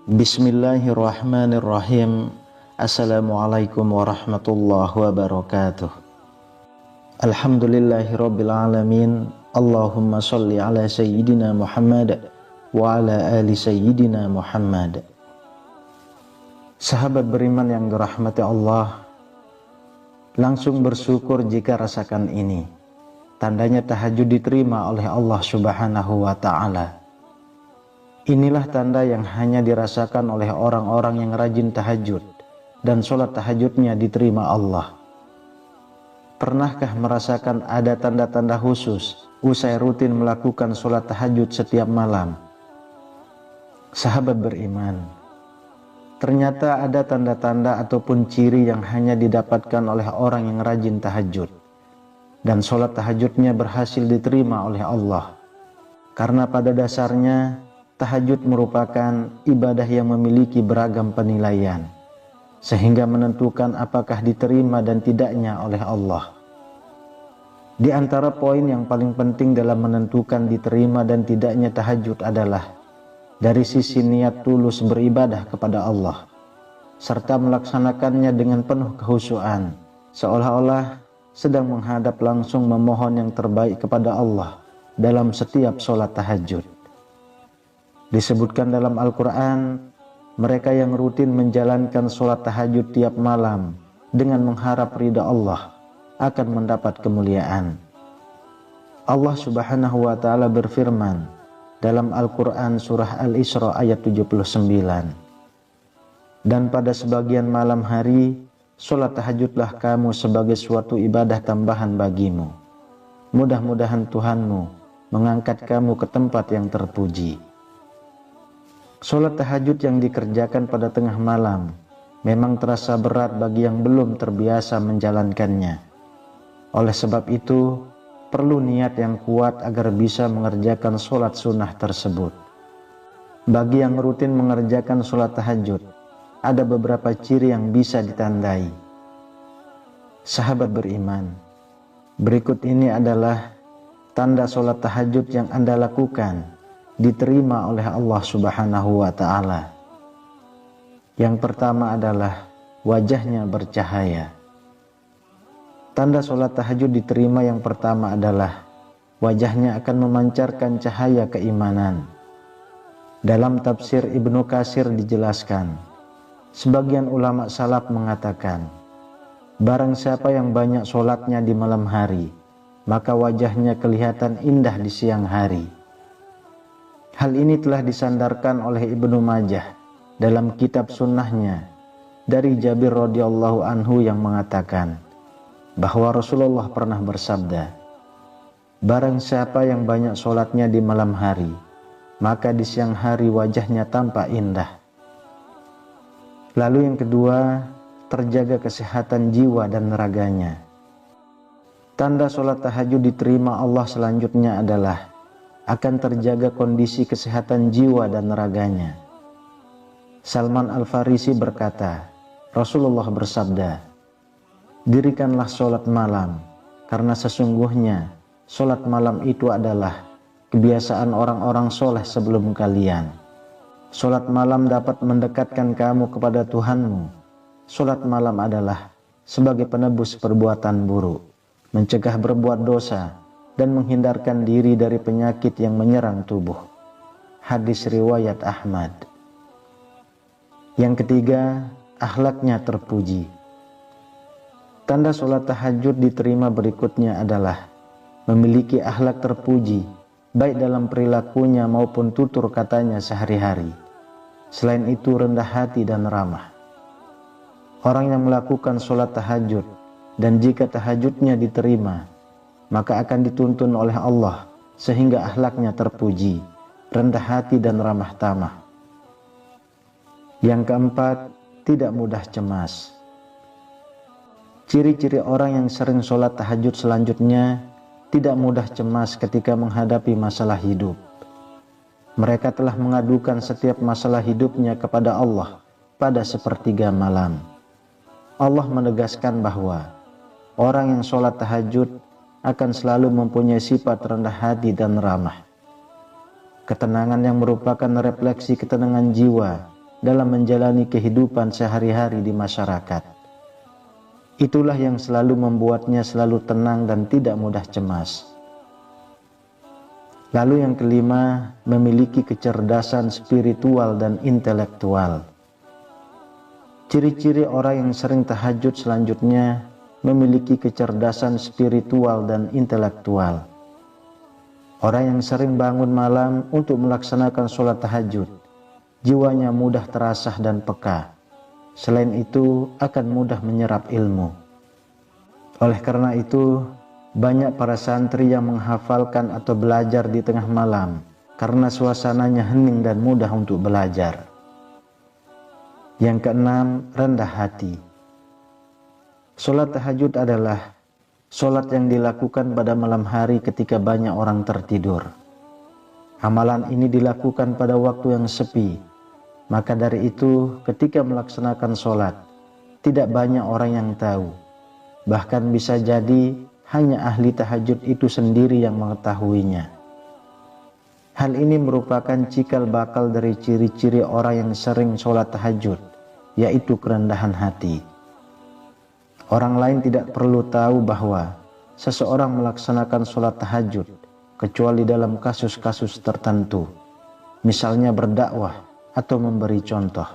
Bismillahirrahmanirrahim. Assalamualaikum warahmatullahi wabarakatuh. Alhamdulillahirabbil alamin. Allahumma shalli ala sayyidina Muhammad wa ala ali sayyidina Muhammad. Sahabat beriman yang dirahmati Allah, langsung bersyukur jika rasakan ini. Tandanya tahajud diterima oleh Allah Subhanahu wa ta'ala. Inilah tanda yang hanya dirasakan oleh orang-orang yang rajin tahajud dan sholat tahajudnya diterima Allah. Pernahkah merasakan ada tanda-tanda khusus usai rutin melakukan sholat tahajud setiap malam? Sahabat beriman, ternyata ada tanda-tanda ataupun ciri yang hanya didapatkan oleh orang yang rajin tahajud dan sholat tahajudnya berhasil diterima oleh Allah. Karena pada dasarnya tahajud merupakan ibadah yang memiliki beragam penilaian, sehingga menentukan apakah diterima dan tidaknya oleh Allah. Di antara poin yang paling penting dalam menentukan diterima dan tidaknya tahajud adalah dari sisi niat tulus beribadah kepada Allah, serta melaksanakannya dengan penuh kekhusyuan, seolah-olah sedang menghadap langsung memohon yang terbaik kepada Allah dalam setiap sholat tahajud. Disebutkan dalam Al-Quran, mereka yang rutin menjalankan sholat tahajud tiap malam dengan mengharap ridha Allah akan mendapat kemuliaan. Allah Subhanahu wa ta'ala berfirman dalam Al-Quran surah Al-Isra ayat 79, dan pada sebagian malam hari sholat tahajudlah kamu sebagai suatu ibadah tambahan bagimu. Mudah-mudahan Tuhanmu mengangkat kamu ke tempat yang terpuji. Sholat tahajud yang dikerjakan pada tengah malam memang terasa berat bagi yang belum terbiasa menjalankannya. Oleh sebab itu, perlu niat yang kuat agar bisa mengerjakan sholat sunnah tersebut. Bagi yang rutin mengerjakan sholat tahajud, ada beberapa ciri yang bisa ditandai. Sahabat beriman, berikut ini adalah tanda sholat tahajud yang Anda lakukan diterima oleh Allah Subhanahu wa ta'ala. Yang pertama adalah wajahnya bercahaya. Tanda sholat tahajud diterima yang pertama adalah wajahnya akan memancarkan cahaya keimanan. Dalam tafsir Ibnu Katsir dijelaskan, sebagian ulama salaf mengatakan, barang siapa yang banyak sholatnya di malam hari, maka wajahnya kelihatan indah di siang hari. Hal ini telah disandarkan oleh Ibnu Majah dalam kitab sunnahnya dari Jabir radhiyallahu anhu yang mengatakan bahwa Rasulullah pernah bersabda, barang siapa yang banyak sholatnya di malam hari, maka di siang hari wajahnya tampak indah. Lalu yang kedua, terjaga kesehatan jiwa dan raganya. Tanda sholat tahajud diterima Allah selanjutnya adalah akan terjaga kondisi kesehatan jiwa dan raganya. Salman Al-Farisi berkata, Rasulullah bersabda, dirikanlah sholat malam, karena sesungguhnya sholat malam itu adalah kebiasaan orang-orang soleh sebelum kalian. Sholat malam dapat mendekatkan kamu kepada Tuhanmu. Sholat malam adalah sebagai penebus perbuatan buruk, mencegah berbuat dosa, dan menghindarkan diri dari penyakit yang menyerang tubuh. Hadis riwayat Ahmad. Yang ketiga, akhlaknya terpuji. Tanda sholat tahajud diterima berikutnya adalah memiliki akhlak terpuji, baik dalam perilakunya maupun tutur katanya sehari-hari. Selain itu, rendah hati dan ramah. Orang yang melakukan sholat tahajud dan jika tahajudnya diterima, maka akan dituntun oleh Allah sehingga akhlaknya terpuji, rendah hati dan ramah tamah. Yang keempat, tidak mudah cemas. Ciri-ciri orang yang sering sholat tahajud selanjutnya tidak mudah cemas ketika menghadapi masalah hidup. Mereka telah mengadukan setiap masalah hidupnya kepada Allah pada sepertiga malam. Allah menegaskan bahwa orang yang sholat tahajud akan selalu mempunyai sifat rendah hati dan ramah. Ketenangan yang merupakan refleksi ketenangan jiwa dalam menjalani kehidupan sehari-hari di masyarakat. Itulah yang selalu membuatnya selalu tenang dan tidak mudah cemas. Lalu yang kelima, memiliki kecerdasan spiritual dan intelektual. Ciri-ciri orang yang sering tahajud selanjutnya memiliki kecerdasan spiritual dan intelektual. Orang yang sering bangun malam untuk melaksanakan sholat tahajud, jiwanya mudah terasah dan peka. Selain itu, akan mudah menyerap ilmu. Oleh karena itu, banyak para santri yang menghafalkan atau belajar di tengah malam karena suasananya hening dan mudah untuk belajar. Yang keenam, rendah hati. Sholat tahajud adalah sholat yang dilakukan pada malam hari ketika banyak orang tertidur. Amalan ini dilakukan pada waktu yang sepi. Maka dari itu, ketika melaksanakan sholat, tidak banyak orang yang tahu. Bahkan bisa jadi hanya ahli tahajud itu sendiri yang mengetahuinya. Hal ini merupakan cikal bakal dari ciri-ciri orang yang sering sholat tahajud, yaitu kerendahan hati. Orang lain tidak perlu tahu bahwa seseorang melaksanakan sholat tahajud kecuali dalam kasus-kasus tertentu, misalnya berdakwah atau memberi contoh.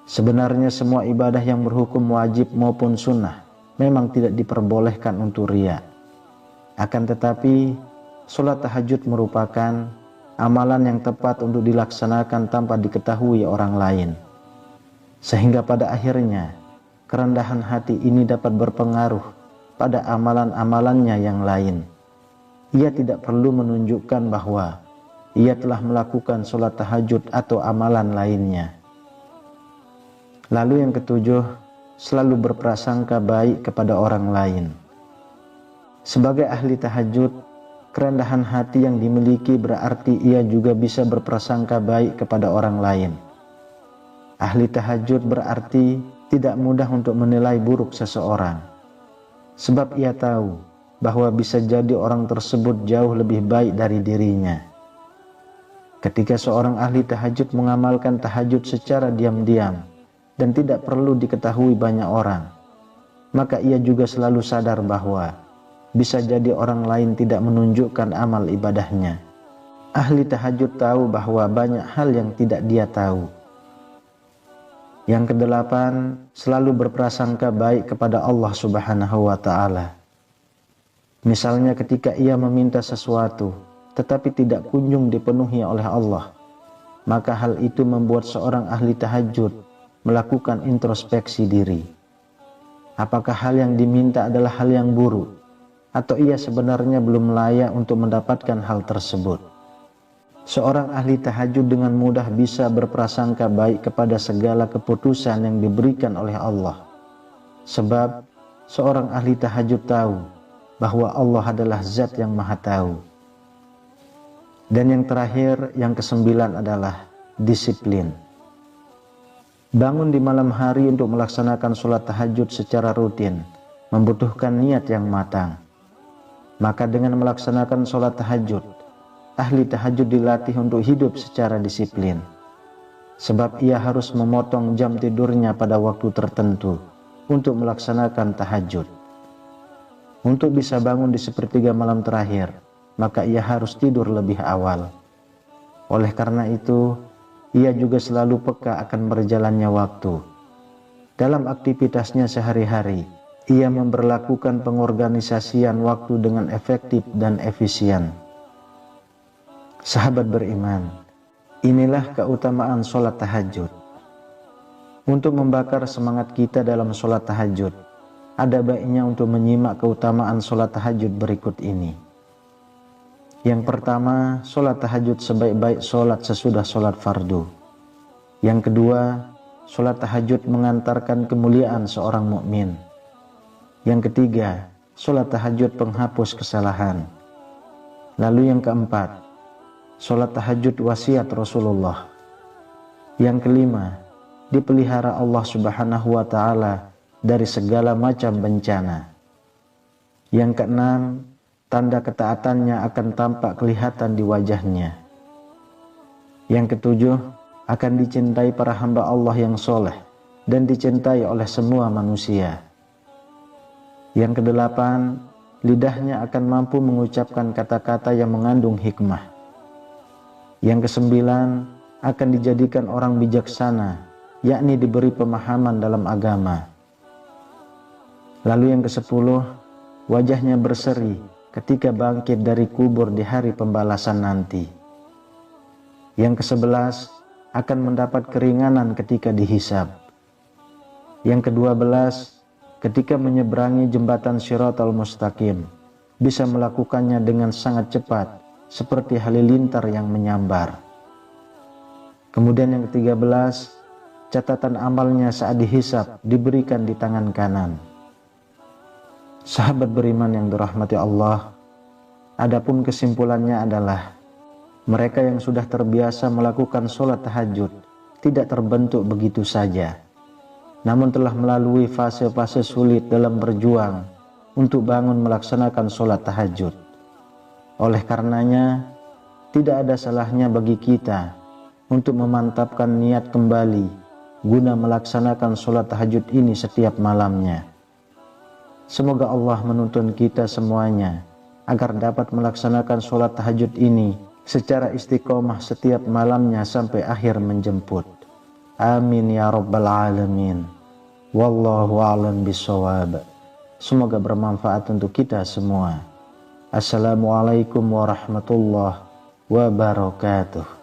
Sebenarnya semua ibadah yang berhukum wajib maupun sunnah memang tidak diperbolehkan untuk riya. Akan tetapi, sholat tahajud merupakan amalan yang tepat untuk dilaksanakan tanpa diketahui orang lain. Sehingga pada akhirnya, kerendahan hati ini dapat berpengaruh pada amalan-amalannya yang lain. Ia tidak perlu menunjukkan bahwa ia telah melakukan sholat tahajud atau amalan lainnya. Lalu yang ketujuh, selalu berprasangka baik kepada orang lain. Sebagai ahli tahajud, kerendahan hati yang dimiliki berarti ia juga bisa berprasangka baik kepada orang lain. Ahli tahajud berarti tidak mudah untuk menilai buruk seseorang, sebab ia tahu bahwa bisa jadi orang tersebut jauh lebih baik dari dirinya. Ketika seorang ahli tahajud mengamalkan tahajud secara diam-diam dan tidak perlu diketahui banyak orang, maka ia juga selalu sadar bahwa bisa jadi orang lain tidak menunjukkan amal ibadahnya. Ahli tahajud tahu bahwa banyak hal yang tidak dia tahu. Yang kedelapan, selalu berprasangka baik kepada Allah Subhanahu wa Ta'ala. Misalnya ketika ia meminta sesuatu, tetapi tidak kunjung dipenuhi oleh Allah, maka hal itu membuat seorang ahli tahajud melakukan introspeksi diri. Apakah hal yang diminta adalah hal yang buruk, atau ia sebenarnya belum layak untuk mendapatkan hal tersebut? Seorang ahli tahajud dengan mudah bisa berprasangka baik kepada segala keputusan yang diberikan oleh Allah. Sebab seorang ahli tahajud tahu bahwa Allah adalah zat yang maha tahu. Dan yang terakhir, yang kesembilan adalah disiplin. Bangun di malam hari untuk melaksanakan sholat tahajud secara rutin membutuhkan niat yang matang. Maka dengan melaksanakan sholat tahajud, ahli tahajud dilatih untuk hidup secara disiplin. Sebab ia harus memotong jam tidurnya pada waktu tertentu untuk melaksanakan tahajud. Untuk bisa bangun di sepertiga malam terakhir, maka ia harus tidur lebih awal. Oleh karena itu, ia juga selalu peka akan berjalannya waktu. Dalam aktivitasnya sehari-hari, ia memberlakukan pengorganisasian waktu dengan efektif dan efisien. Sahabat beriman, inilah keutamaan sholat tahajud. Untuk membakar semangat kita dalam sholat tahajud, ada baiknya untuk menyimak keutamaan sholat tahajud berikut ini. Yang pertama, sholat tahajud sebaik-baik sholat sesudah sholat fardu. Yang kedua, sholat tahajud mengantarkan kemuliaan seorang mukmin. Yang ketiga, sholat tahajud penghapus kesalahan. Lalu yang keempat, sholat tahajud wasiat Rasulullah. Yang kelima, dipelihara Allah Subhanahu wa Ta'ala dari segala macam bencana. Yang keenam, tanda ketaatannya akan tampak kelihatan di wajahnya. Yang ketujuh, akan dicintai para hamba Allah yang soleh dan dicintai oleh semua manusia. Yang kedelapan, lidahnya akan mampu mengucapkan kata-kata yang mengandung hikmah. Yang kesembilan, akan dijadikan orang bijaksana, yakni diberi pemahaman dalam agama. Lalu yang kesepuluh, wajahnya berseri ketika bangkit dari kubur di hari pembalasan nanti. Yang kesebelas, akan mendapat keringanan ketika dihisab. Yang ke-12, ketika menyeberangi jembatan Shiratal Mustaqim, bisa melakukannya dengan sangat cepat, seperti halilintar yang menyambar. Kemudian yang ke-13, catatan amalnya saat dihisab diberikan di tangan kanan. Sahabat beriman yang dirahmati Allah, adapun kesimpulannya adalah mereka yang sudah terbiasa melakukan sholat tahajud tidak terbentuk begitu saja, namun telah melalui fase-fase sulit dalam berjuang untuk bangun melaksanakan sholat tahajud. Oleh karenanya, tidak ada salahnya bagi kita untuk memantapkan niat kembali guna melaksanakan sholat tahajud ini setiap malamnya. Semoga Allah menuntun kita semuanya agar dapat melaksanakan sholat tahajud ini secara istiqomah setiap malamnya sampai akhir menjemput. Amin ya rabbal alamin. Wallahu a'lam bishawab. Semoga bermanfaat untuk kita semua. Assalamualaikum warahmatullahi wabarakatuh.